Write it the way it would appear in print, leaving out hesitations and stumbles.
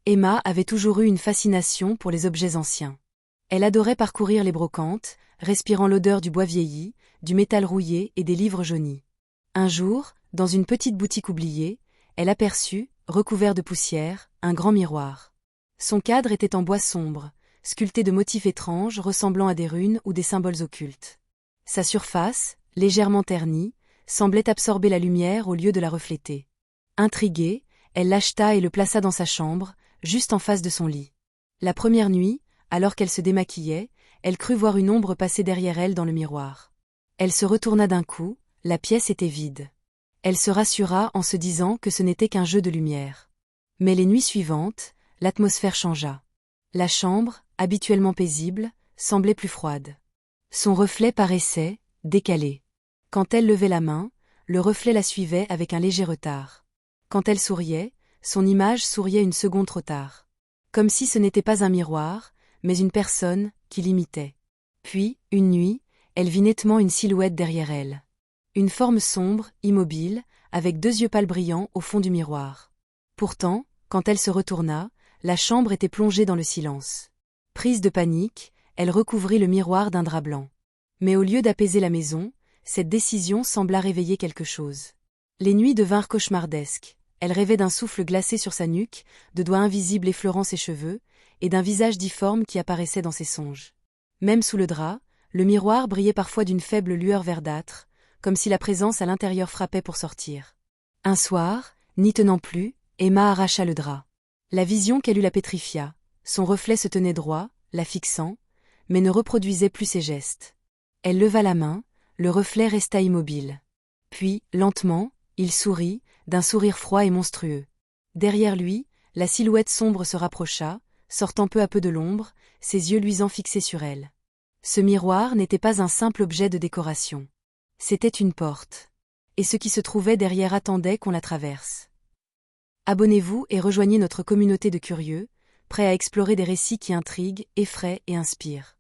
Emma avait toujours eu une fascination pour les objets anciens. Elle adorait parcourir les brocantes, respirant l'odeur du bois vieilli, du métal rouillé et des livres jaunis. Un jour, dans une petite boutique oubliée, elle aperçut, recouvert de poussière, un grand miroir. Son cadre était en bois sombre, sculpté de motifs étranges ressemblant à des runes ou des symboles occultes. Sa surface, légèrement ternie, semblait absorber la lumière au lieu de la refléter. Intriguée, elle l'acheta et le plaça dans sa chambre, juste en face de son lit. La première nuit, alors qu'elle se démaquillait, elle crut voir une ombre passer derrière elle dans le miroir. Elle se retourna d'un coup, la pièce était vide. Elle se rassura en se disant que ce n'était qu'un jeu de lumière. Mais les nuits suivantes, l'atmosphère changea. La chambre, habituellement paisible, semblait plus froide. Son reflet paraissait, décalé. Quand elle levait la main, le reflet la suivait avec un léger retard. Quand elle souriait, son image souriait une seconde trop tard. Comme si ce n'était pas un miroir, mais une personne, qui l'imitait. Puis, une nuit, elle vit nettement une silhouette derrière elle. Une forme sombre, immobile, avec deux yeux pâles brillants au fond du miroir. Pourtant, quand elle se retourna, la chambre était plongée dans le silence. Prise de panique, elle recouvrit le miroir d'un drap blanc. Mais au lieu d'apaiser la maison, cette décision sembla réveiller quelque chose. Les nuits devinrent cauchemardesques. Elle rêvait d'un souffle glacé sur sa nuque, de doigts invisibles effleurant ses cheveux, et d'un visage difforme qui apparaissait dans ses songes. Même sous le drap, le miroir brillait parfois d'une faible lueur verdâtre, comme si la présence à l'intérieur frappait pour sortir. Un soir, n'y tenant plus, Emma arracha le drap. La vision qu'elle eut la pétrifia. Son reflet se tenait droit, la fixant, mais ne reproduisait plus ses gestes. Elle leva la main, le reflet resta immobile. Puis, lentement, il sourit, d'un sourire froid et monstrueux. Derrière lui, la silhouette sombre se rapprocha, sortant peu à peu de l'ombre, ses yeux luisants fixés sur elle. Ce miroir n'était pas un simple objet de décoration. C'était une porte. Et ce qui se trouvait derrière attendait qu'on la traverse. Abonnez-vous et rejoignez notre communauté de curieux, prêts à explorer des récits qui intriguent, effraient et inspirent.